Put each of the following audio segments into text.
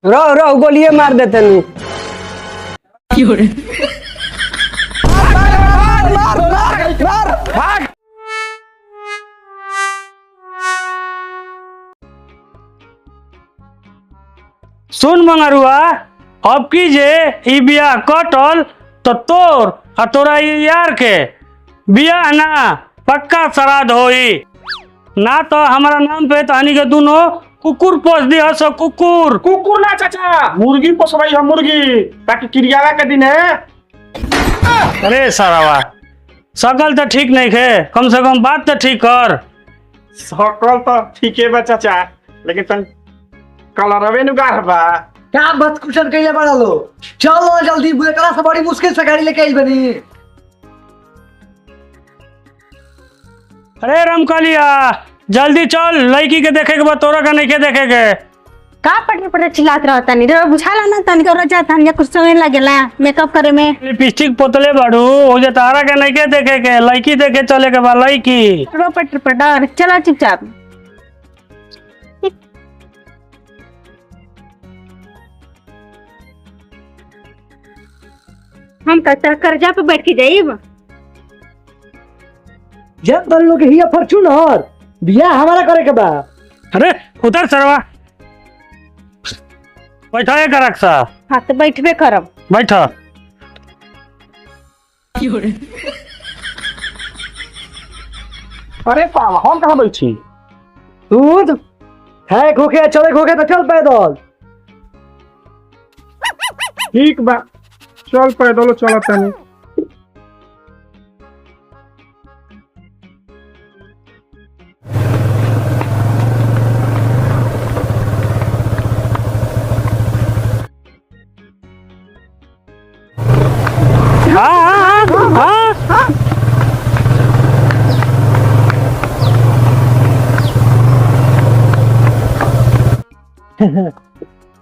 रहो रहो गोलियां मार देते नहीं। सुन मंगरुआ, अब की जे ई बिया कटल तो तोर आ तोरा यार के बिया ना पक्का श्राद्ध होई, ना तो हमारा नाम पे तहनी के दोनों कुकुर पोस दिया सो कुकुर। कुकुर ना चाचा, मुर्गी पोसवाई हम मुर्गी, ताकि क्रियावा के दिन है। अरे सारावा, सकल तो ठीक नहीं है, कम से कम बात तो ठीक कर। सकल तो ठीक है बा चाचा, लेकिन तन कलरवे नु गाढ़ बा। क्या बस कुशन कइले बड़ा लो, चलो जल्दी बुलेकरा से बड़ी मुश्किल से गाड़ी लेके आई बनी। अरे रमकालिया, जल्दी चल, लड़की के देखे के बाद तोरा का नहीं के देखे के। का पटर पटर चिल्लात रहता नहीं रे, बुझाला ना तन के रजा तन कुछ समय लगेला मेकअप करे में। लिपस्टिक पोतले बाड़ू, हो जे तारा के नहीं के देखे के, लड़की देखे चले के बा लड़की। रो पटर पटर चला चुपचाप। हम तो कर्जा पे बैठ के जाइब। जब बन लोग हिया फॉर्च्यूनर बिया हमारा करे के बा। अरे उधर सरवा बैठा है करक सा। हाँ तो बैठबे करब। बैठा। अरे साला हम कहाँ बैठी? दूध है खोखे चले खोखे तो चल पैदल। ठीक बा, चल पैदल चला तनी। हाँ हाँ हाँ।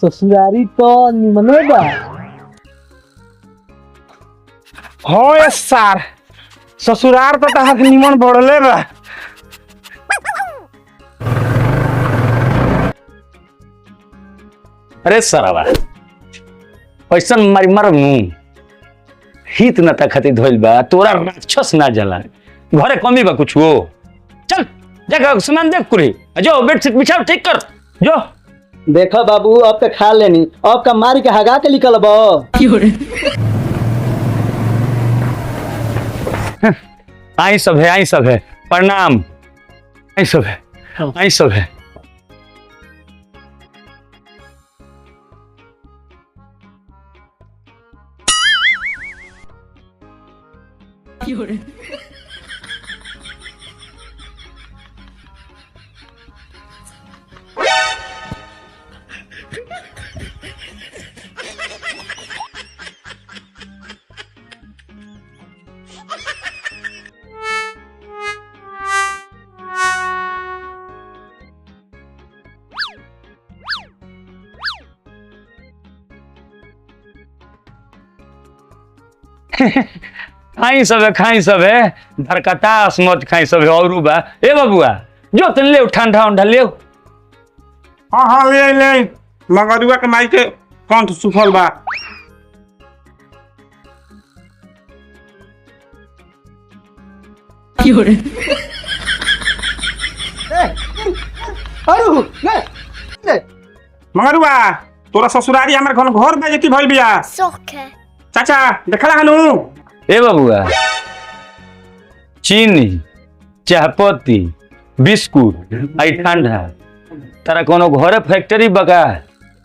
ससुरारी तो निमने बा। हो ये सार, ससुरार तो तहां निमन बढ़ले बा। अरे सरावा, ऐसा मारी मरम हित न तखती धोइल बा, तोरा राक्षस ना जला। घरे कमी बा कुछ हो, चल जगह सामान देख कुरी, जो बेडशीट बिछाओ ठीक कर जो। देखो बाबू, अब तो खा लेनी, अब का मारी के हगा के निकल बा। आई सब है, आई सब है, प्रणाम। आई सब है, आई सब है। खाई सब है, खाई सब है, धरकतास मत खाई सब है। और बा ए बबुआ, जो तन ले ठंडा उंडा ले। हाँ हाँ ले ले, मगरुआ के माई के कंठ सुखल बा। अरु ले मगरुआ, तोरा ससुरारी हमारे घर बेइज्जती भइल बिया। चाचा देखला हनु? ए बबुआ, चीनी, चाहपत्ती, बिस्कुट आई ठंडा, तारा कोनो घरे फैक्ट्री बका,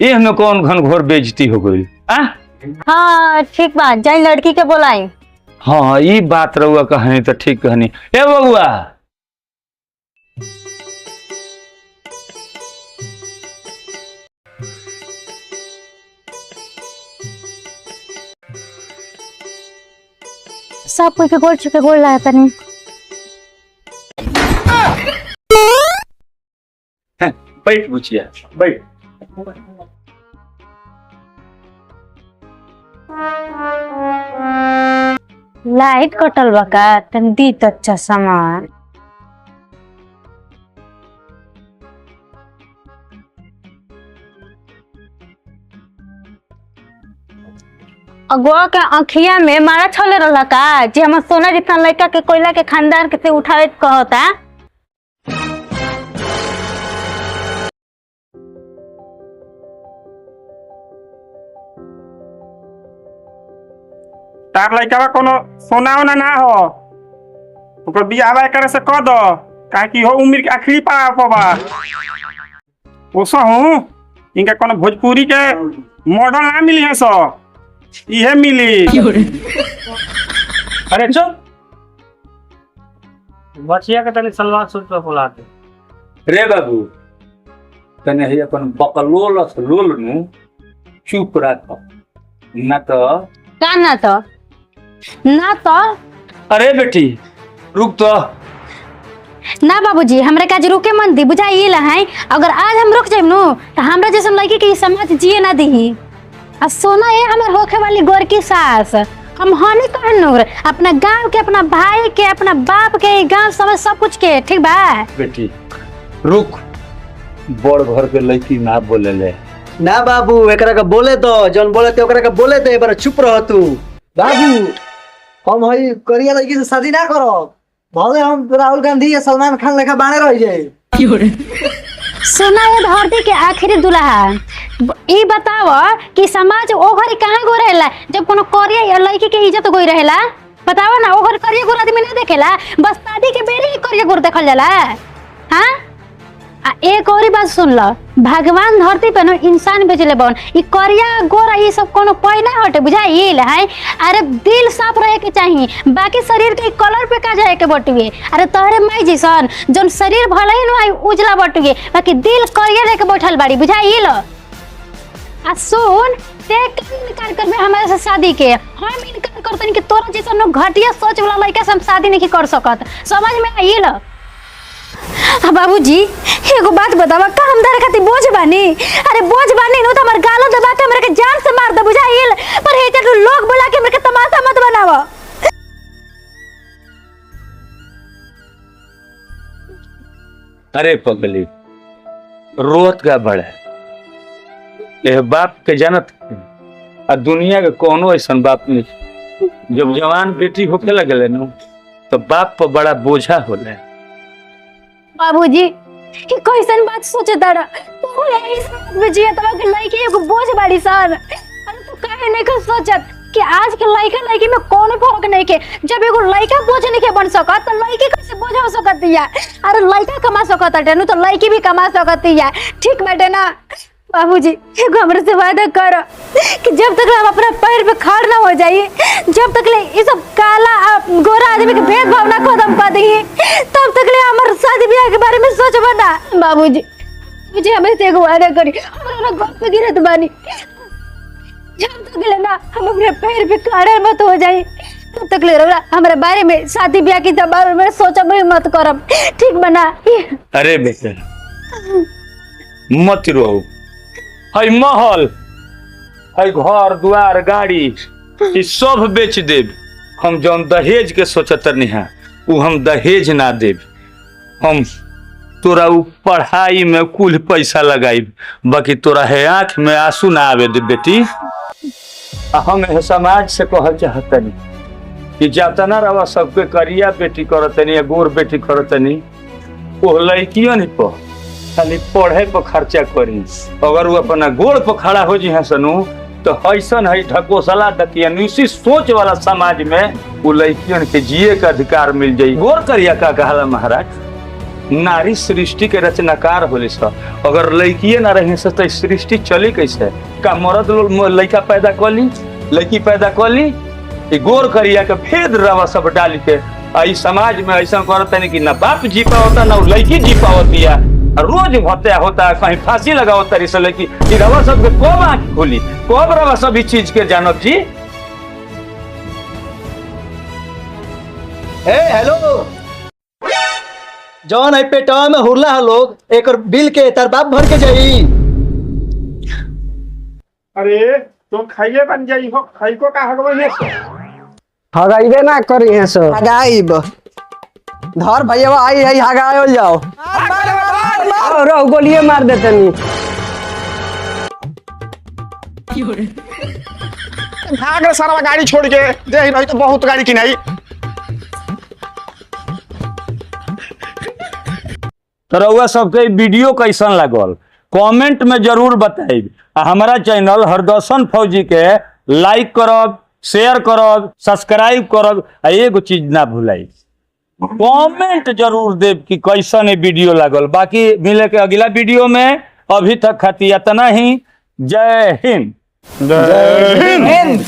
एह में कौन घन घोर बेइज्जती हो गई। हाँ ठीक बात, जाई लड़की के बोलाई। हाँ ये बात रहुआ कहनी तो ठीक कहनी। ए बबुआ, सब कोई के गोल चुके गोल लाया तनी। बैठ बुचिया बैठ। लाइट कटल बका, तन दी तो अच्छा सामान। अगुआ के आँखिया में मारा छोले रहला का जे हम सोना जितना लड़का के कोयला के खानदान के से उठावे के कहता। तार लड़का कोनो सोना ओना ना हो, ओकर बियाह करे से कह दो, काहे कि हो उम्र के आखिरी पार पबा। ओसा हूँ इनका कोनो भोजपुरी के मॉडल ना मिली है सो, इहे मिली। अरे चुप, बचिया के तनी सलवार सूट पे बुलाते। रे बाबू तने ही अपन बकलोल लोल नु चुप रख, ना तो का ना तो अरे बेटी रुक तो। ना बाबूजी हमरा काज रुके मन दी बुझाइल है। अगर आज हम रुक जाइम नु तो हमरा जैसन लड़की के समाज जिए ना दी। आ सोना ये हमर होखे वाली गोर की सास हम हनी कहन अपना गांव के, अपना भाई के, अपना बाप के, गांव समझ सब कुछ के। ठीक बा बेटी रुक, बड़ घर के लड़की ना बोले ले। ना बाबू एकरा का बोले दो, जौन बोले थे ओकरा का बोले दे, बार चुप रह तू। बाबू हम हई करिया लड़की से शादी ना करो, भले हम राहुल गांधी या सलमान खान लेखा बाने रह जाए। सोना ये धरती के आखिरी दुल्हा ई बताव कि समाज ओ घरी कहाँ गो रहेला जब कोनो करिया या लड़की के इज्जत गोई रहेला। बताव ना, ओ घर करिया गोर आदमी ना देखेला, बस शादी के बेरी ही करिया गोर देखल जाला। हाँ आ एक और बात सुन लो, भगवान धरती पे न इंसान बेचले बन, ई करिया गोरा ये सब कोनो कोई ना हटे बुझाइल है। अरे दिल साफ रहे के चाहिए, बाकी शरीर के कलर पे का जाए के बटुए। अरे तोहरे माई जैसन जोन शरीर भले ही न उजला बटुए, बाकी दिल करिया लेके बैठल बाड़ी बुझाइल। आ सुन ते इनकार कर में हमारे से शादी के, हम इनकार करतनी कि तोरा जैसन घटिया सोच वाला लड़का से हम शादी नहीं कर सकत। समझ में आइल? बाबूजी एगो बात बतावा, का हम तारे खातिर बोझ बानी? अरे बोझ बानी नु तो हमर गालो दबा के हमरे के जान से मार दे बुझाइल, पर हे तो लोग बुला के हमरे के तमाशा मत बनावा। अरे पगली रोत का बड़ा ये बाप के जानत आ दुनिया के कोनो ऐसा बाप नहीं। जब जवान बेटी होके लगले न तो बाप पर बड़ा बोझा होले। बाबूजी ये कैसन बात सोचे तारा, तू यही समझ में जिया तवा के लड़की एगो बोझ बाड़ी सन। अरे तू काहे नहीं कर सोचत कि आज के लड़का लड़की में कोनो फर्क नहीं के। जब एगो लड़का बोझ नहीं के बन सकत तो लड़की कैसे बोझ हो सकत है? अरे लड़का कमा सकत है नु तो लड़की भी कमा सकत है। ठीक बाटे ना बाबूजी? एगो हमरे से वादा करो कि जब तक हम अपना पैर पे खड़ ना हो जाइए, जब तक ले ये सब काला गोरा आदमी के भेदभाव ना खत्म कर देंगे, तब तक ले हमारे शादी ब्याह के बारे में सोचबा ना। बाबूजी मुझे हमें से एगो वादा करी, हमरा घर पे गिरत बानी, जब तक ले ना हम अपने पैर पे खड़ा मत हो जाए तब तक ले रहा हमारे बारे में शादी ब्याह की बारे में सोचब मत करब। ठीक बना? अरे बेटा मत रो, हई महल हई घर द्वार गाड़ी ई सब बेच देब। हम जौन दहेज के सोचत नहीं उ हम दहेज ना देब। हम तोरा उ पढ़ाई में कुल पैसा लगाइब, बाकी तोरा है आंख में आंसू ना आवे दे बेटी। हम समाज से कहल चाहतनी कि जातना रवा सबके करिया बेटी करतनी या गोर बेटी करतनी, वो लड़कियों नहीं पर खाली पढ़े पर खर्चा करी। अगर वो अपना गोड़ पर खड़ा हो जी सनु तो ऐसा है ढकोसला दकियानुसी सोच वाला समाज में वो लड़कियों के जिए का अधिकार मिल जाये। गोर करिया का कहला महाराज, नारी सृष्टि के रचनाकार होली सा। अगर लड़किए ना रहे से तो सृष्टि चली कैसे? का मर्द लड़का पैदा कर ली, लड़की पैदा कर ली? गोर करिया के भेद रवा सब डाल के आई समाज में ऐसा करता नहीं कि ना बाप जी पावता ना लड़की जी पावती है। रोज हत्या होता है, कहीं फांसी लगा होता है इसलिए कि रवा सब के कब आँख खोली, कब रवा सब इस चीज के जानब जी। हेलो जौन है पेटवा में हुरला है लोग, एक बिल के तार बाप भर के जाई। अरे तुम खाइए बन जाई हो, खाई को का हगवे ने हगाइबे ना करी है सो हगाइब धर भैया आई है हगायो जाओ। और गोलियां मार देते नहीं। भाग रे सारा गाड़ी छोड़ के दे नहीं तो बहुत गाड़ी किनाई। तो रउआ सबके ई वीडियो कैसन लागल कमेंट में जरूर बताइब। आ हमारा चैनल हरदर्शन फौजी के लाइक करब, शेयर करब, सब्सक्राइब करब। आ एगो चीज ना भुलाई, कमेंट जरूर देब कि कैसन वीडियो लागल। बाकी मिले के अगला वीडियो में, अभी तक खातिर इतना ही। जय हिंद। जय हिंद।